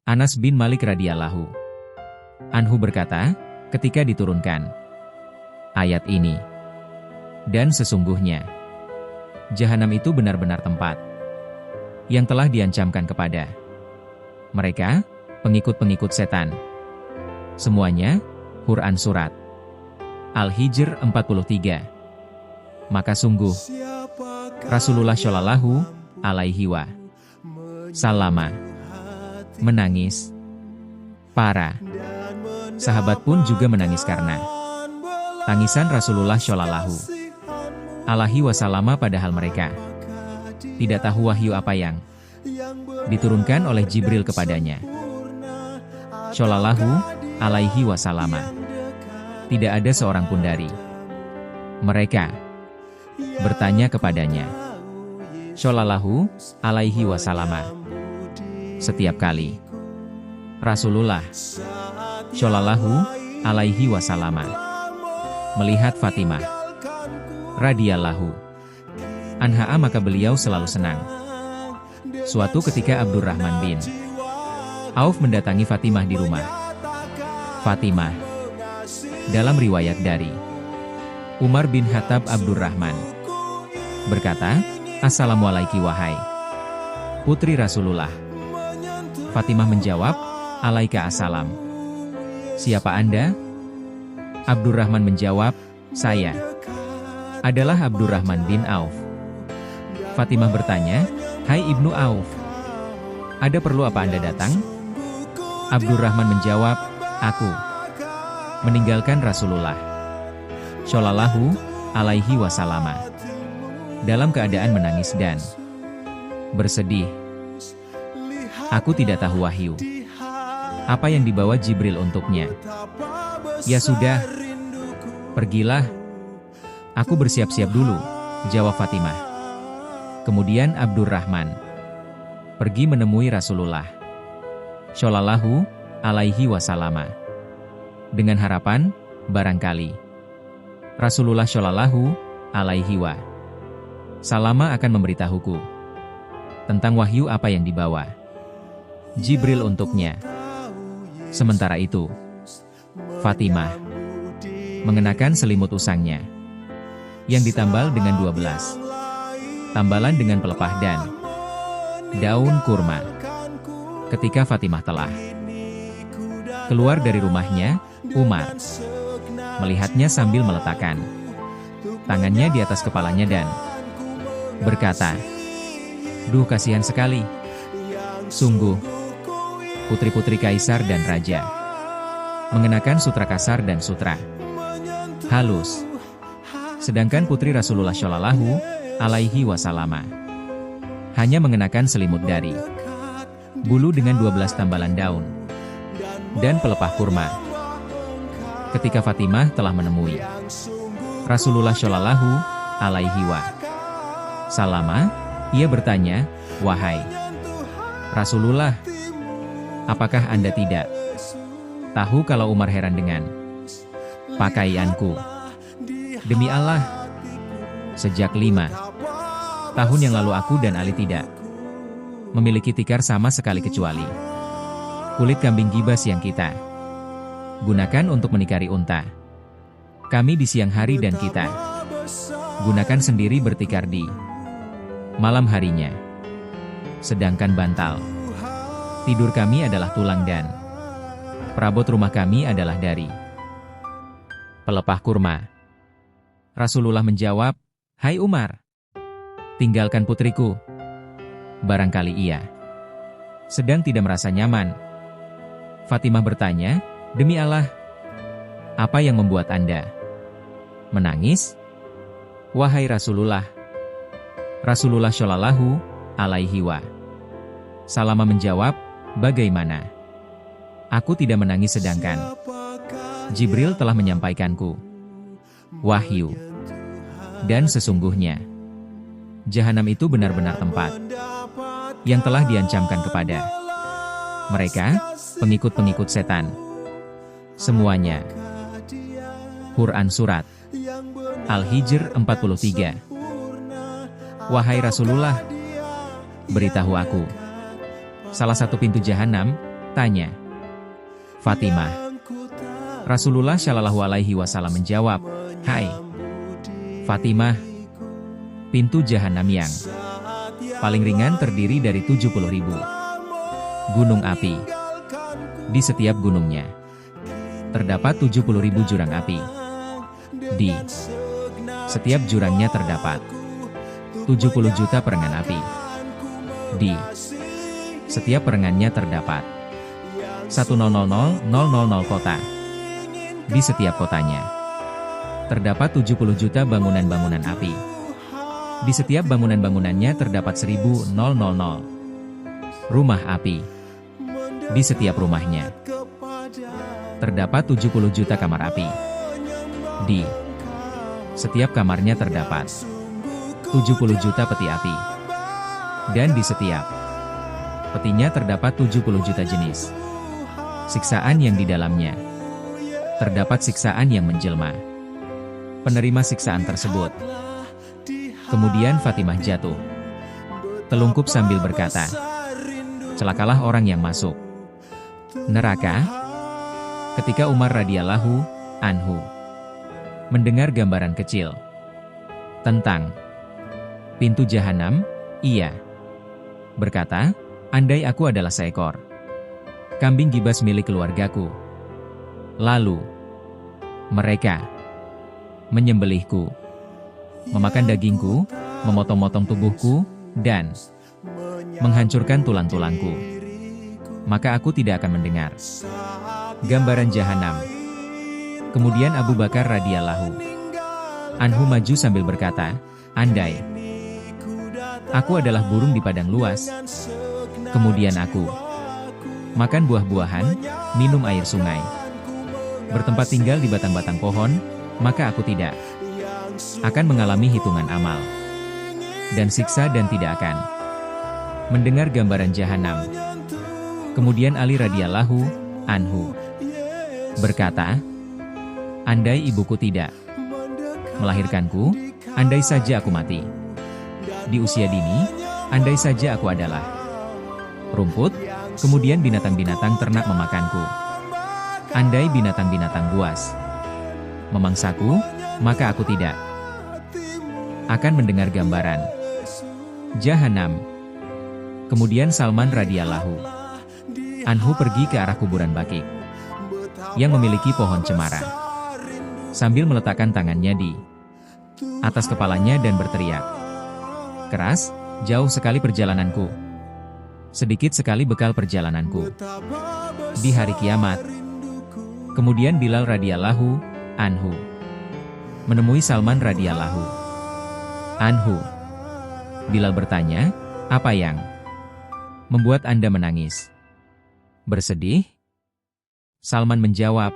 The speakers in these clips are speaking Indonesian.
Anas bin Malik radhiyallahu anhu berkata, ketika diturunkan ayat ini, dan sesungguhnya Jahanam itu benar-benar tempat yang telah diancamkan kepada mereka, pengikut-pengikut setan. Semuanya, Quran Surat Al-Hijr 43. Maka sungguh, Rasulullah Shallallahu Alaihi Wasallam menangis. Para sahabat pun juga menangis karena tangisan Rasulullah Shallallahu Alaihi Wasallam, padahal mereka tidak tahu wahyu apa yang diturunkan oleh Jibril kepadanya. Shallallahu Alaihi Wasallam. Tidak ada seorang pun dari mereka bertanya kepadanya. Shallallahu Alaihi Wasallam. Setiap kali Rasulullah Shallallahu Alaihi Wasallam melihat Fatimah radhiyallahu anha, maka beliau selalu senang. Suatu ketika Abdurrahman bin Auf mendatangi Fatimah di rumah. Fatimah, dalam riwayat dari Umar bin Khattab, Abdurrahman berkata, "Assalamualaikum wahai putri Rasulullah." Fatimah menjawab, "Alaika assalam." "Siapa Anda?" Abdurrahman menjawab, "Saya adalah Abdurrahman bin Auf." Fatimah bertanya, "Hai Ibnu Auf, ada perlu apa Anda datang?" Abdurrahman menjawab, "Aku meninggalkan Rasulullah Shallallahu Alaihi Wasallam dalam keadaan menangis dan bersedih. Aku tidak tahu wahyu apa yang dibawa Jibril untuknya." "Ya sudah, pergilah. Aku bersiap-siap dulu," jawab Fatimah. Kemudian Abdurrahman pergi menemui Rasulullah Shallallahu Alaihi Wasallam dengan harapan, barangkali Rasulullah Shallallahu Alaihi Wasallam akan memberitahuku tentang wahyu apa yang dibawa Jibril untuknya. Sementara itu, Fatimah mengenakan selimut usangnya yang ditambal dengan 12 tambalan dengan pelepah dan daun kurma. Ketika Fatimah telah keluar dari rumahnya, Umar melihatnya sambil meletakkan tangannya di atas kepalanya dan berkata, "Duh, kasihan sekali. Sungguh, putri-putri kaisar dan raja mengenakan sutra kasar dan sutra halus, sedangkan putri Rasulullah Shallallahu Alaihi Wasallam hanya mengenakan selimut dari bulu dengan 12 tambalan daun dan pelepah kurma." Ketika Fatimah telah menemui Rasulullah Shallallahu Alaihi Wasallam, ia bertanya, "Wahai Rasulullah, apakah Anda tidak tahu kalau Umar heran dengan pakaianku? Demi Allah, sejak 5 tahun yang lalu aku dan Ali tidak memiliki tikar sama sekali kecuali kulit kambing gibas yang kita gunakan untuk menikari unta kami di siang hari dan kita gunakan sendiri bertikar di malam harinya. Sedangkan bantal tidur kami adalah tulang dan perabot rumah kami adalah dari pelepah kurma." Rasulullah menjawab, "Hai Umar, tinggalkan putriku. Barangkali ia sedang tidak merasa nyaman." Fatimah bertanya, "Demi Allah, apa yang membuat Anda menangis, wahai Rasulullah?" Rasulullah Shallallahu Alaihi Wasallam menjawab, "Bagaimana aku tidak menangis sedangkan Jibril telah menyampaikanku wahyu, dan sesungguhnya Jahanam itu benar-benar tempat yang telah diancamkan kepada mereka, pengikut-pengikut setan. Semuanya." Quran Surat Al-Hijr 43. "Wahai Rasulullah, beritahu aku salah satu pintu Jahanam, Tanya Fatimah. Rasulullah Shallallahu Alaihi Wasallam menjawab, "Hai Fatimah, pintu jahanam yang paling ringan terdiri dari 70.000 gunung api. Di setiap gunungnya terdapat 70.000 jurang api. Di setiap jurangnya terdapat 70 juta perengan api. Di setiap perengannya terdapat 100.000 kota. Di setiap kotanya terdapat 70 juta bangunan-bangunan api. Di setiap bangunan-bangunannya terdapat 1.000 rumah api. Di setiap rumahnya terdapat 70 juta kamar api. Di setiap kamarnya terdapat 70 juta peti api. Dan di setiap petinya terdapat 70 juta jenis siksaan yang di dalamnya terdapat siksaan yang menjelma. Penerima siksaan tersebut." Kemudian Fatimah jatuh telungkup sambil berkata, "Celakalah orang yang masuk neraka." Ketika Umar radhiyallahu anhu mendengar gambaran kecil tentang pintu jahanam, ia berkata, "Andai aku adalah seekor kambing gibas milik keluargaku, lalu mereka menyembelihku, memakan dagingku, memotong-motong tubuhku, dan menghancurkan tulang-tulangku, maka aku tidak akan mendengar gambaran jahanam." Kemudian Abu Bakar radhiyallahu anhu maju sambil berkata, "Andai aku adalah burung di padang luas, kemudian aku makan buah-buahan, minum air sungai, bertempat tinggal di batang-batang pohon, maka aku tidak akan mengalami hitungan amal dan siksa dan tidak akan mendengar gambaran jahanam." Kemudian Ali radhiyallahu anhu berkata, "Andai ibuku tidak melahirkanku, andai saja aku mati di usia dini, andai saja aku adalah rumput, kemudian binatang-binatang ternak memakanku, andai binatang-binatang buas memangsaku, maka aku tidak akan mendengar gambaran jahanam." Kemudian Salman radhiyallahu anhu pergi ke arah kuburan Baqi yang memiliki pohon cemara, sambil meletakkan tangannya di atas kepalanya dan berteriak keras, "Jauh sekali perjalananku, sedikit sekali bekal perjalananku di hari kiamat." Kemudian Bilal radhiyallahu anhu menemui Salman radhiyallahu anhu. Bilal bertanya, "Apa yang membuat Anda menangis? Bersedih?" Salman menjawab,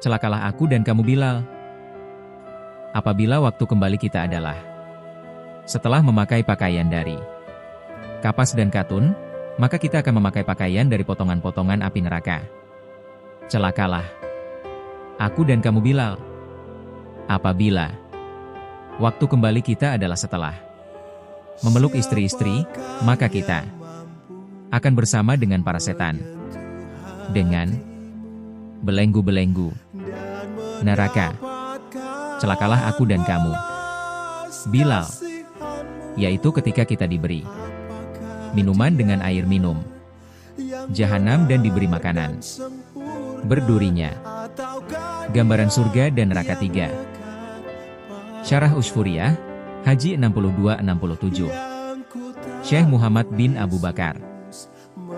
"Celakalah aku dan kamu Bilal. Apabila waktu kembali kita adalah setelah memakai pakaian dari kapas dan katun, maka kita akan memakai pakaian dari potongan-potongan api neraka. Celakalah aku dan kamu Bilal. Apabila waktu kembali kita adalah setelah memeluk istri-istri, maka kita akan bersama dengan para setan, dengan belenggu-belenggu neraka. Celakalah aku dan kamu Bilal, yaitu ketika kita diberi minuman dengan air minum jahanam dan diberi makanan berdurinya, gambaran surga dan neraka 3. Syarah Usfuriyah, Haji 62-67. Syekh Muhammad bin Abu Bakar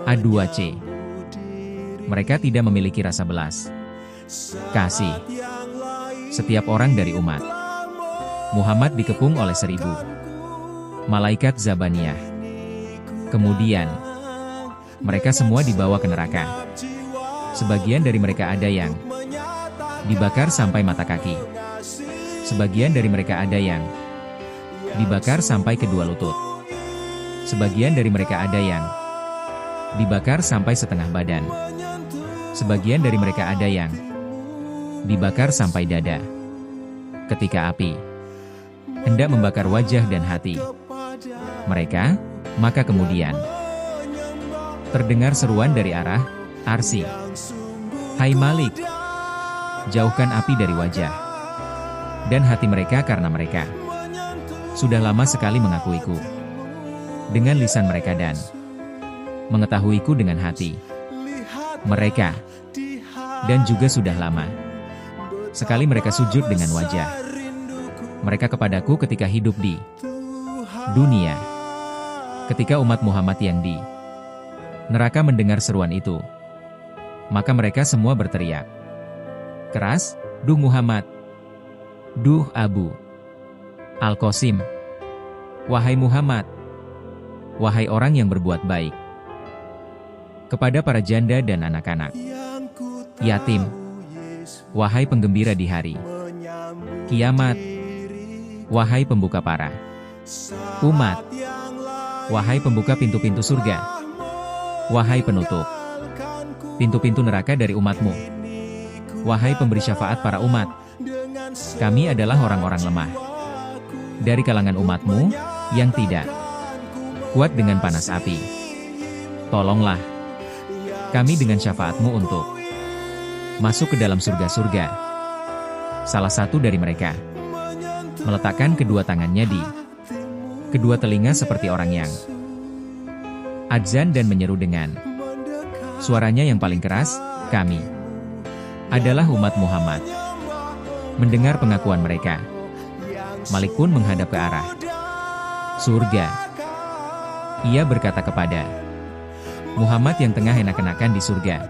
A2C. Mereka tidak memiliki rasa belas kasih. Setiap orang dari umat Muhammad dikepung oleh 1.000 malaikat Zabaniyah. Kemudian mereka semua dibawa ke neraka. Sebagian dari mereka ada yang dibakar sampai mata kaki. Sebagian dari mereka ada yang dibakar sampai kedua lutut. Sebagian dari mereka ada yang dibakar sampai setengah badan. Sebagian dari mereka ada yang dibakar sampai dada. Ketika api hendak membakar wajah dan hati mereka, maka kemudian Terdengar seruan dari arah Arsy. Hai Malik, jauhkan api dari wajah dan hati mereka karena mereka sudah lama sekali mengakuiku dengan lisan mereka dan mengetahuiku dengan hati mereka, dan juga sudah lama sekali mereka sujud dengan wajah mereka kepadaku ketika hidup di dunia. Ketika umat Muhammad yang di neraka mendengar seruan itu, maka mereka semua berteriak keras, "Duh Muhammad! Duh Abu Al-Qasim! Wahai Muhammad! Wahai orang yang berbuat baik kepada para janda dan anak-anak yatim! Wahai penggembira di hari kiamat! Wahai pembuka para umat! Wahai pembuka pintu-pintu surga! Wahai penutup pintu-pintu neraka dari umatmu! Wahai pemberi syafaat para umat! Kami adalah orang-orang lemah dari kalangan umatmu yang tidak kuat dengan panas api. Tolonglah kami dengan syafaatmu untuk masuk ke dalam surga-surga. Salah satu dari mereka meletakkan kedua tangannya di kedua telinga seperti orang yang adzan dan menyeru dengan suaranya yang paling keras, "Kami adalah umat Muhammad." Mendengar pengakuan mereka, Malik pun menghadap ke arah surga. Ia berkata kepada Muhammad yang tengah enak-enakan di surga,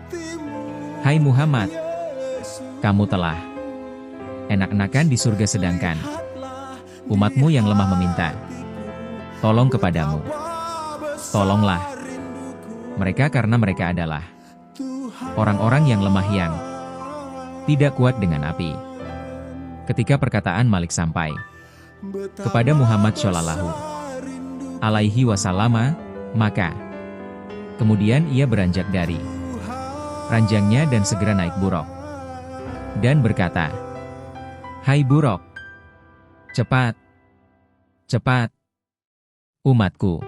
"Hai Muhammad, kamu telah enak-enakan di surga sedangkan umatmu yang lemah meminta tolong kepadamu. Tolonglah mereka karena mereka adalah orang-orang yang lemah yang tidak kuat dengan api." Ketika perkataan Malik sampai kepada Muhammad Shallallahu Alaihi Wasallam, maka kemudian ia beranjak dari ranjangnya dan segera naik buruk dan berkata, "Hai buruk, cepat, cepat, umatku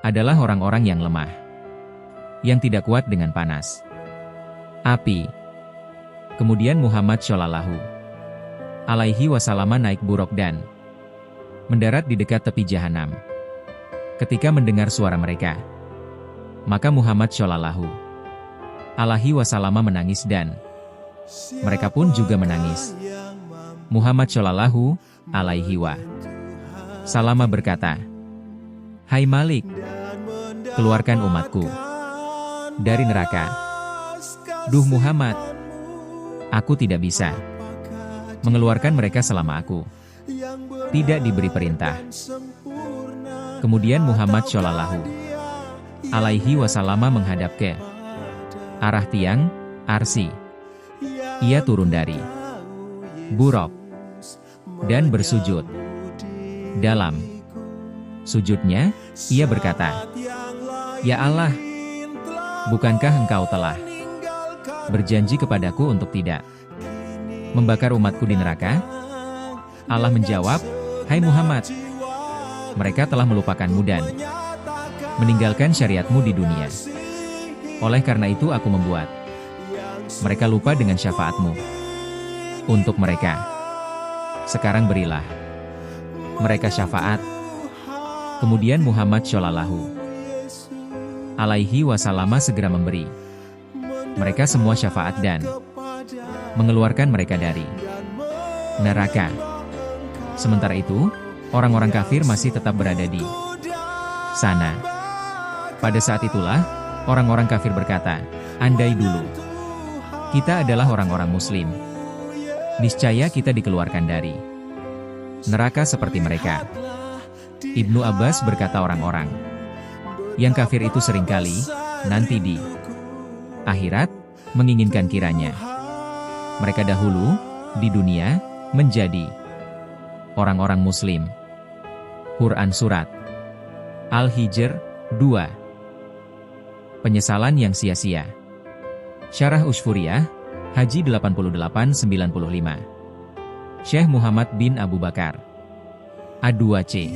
adalah orang-orang yang lemah, yang tidak kuat dengan panas api." Kemudian Muhammad Shallallahu Alaihi Wasallam naik buruk dan mendarat di dekat tepi jahanam. Ketika mendengar suara mereka, maka Muhammad Shallallahu Alaihi Wasallam menangis dan mereka pun juga menangis. Muhammad Shallallahu Alaihi Wasallam berkata, "Hai Malik, keluarkan umatku dari neraka." "Duh Muhammad, aku tidak bisa mengeluarkan mereka selama aku tidak diberi perintah." Kemudian Muhammad Shallallahu Alaihi Wasallam menghadap ke arah tiang Arsy. Ia turun dari buruk dan bersujud. Dalam sujudnya, ia berkata, "Ya Allah, bukankah engkau telah berjanji kepadaku untuk tidak membakar umatku di neraka?" Allah menjawab, "Hai Muhammad, mereka telah melupakanmu dan meninggalkan syariatmu di dunia. Oleh karena itu aku membuat mereka lupa dengan syafaatmu untuk mereka. Sekarang berilah mereka syafaat." Kemudian Muhammad Shallallahu Alaihi Wasallam segera memberi mereka semua syafaat dan mengeluarkan mereka dari neraka. Sementara itu, orang-orang kafir masih tetap berada di sana. Pada saat itulah, orang-orang kafir berkata, "Andai dulu kita adalah orang-orang muslim, niscaya kita dikeluarkan dari neraka seperti mereka." Ibnu Abbas berkata, orang-orang yang kafir itu seringkali nanti di akhirat menginginkan kiranya mereka dahulu di dunia menjadi orang-orang muslim. Quran Surat Al-Hijr 2. Penyesalan yang sia-sia. Syarah Ushfuriyah Haji 8895. Syekh Muhammad bin Abu Bakar A2C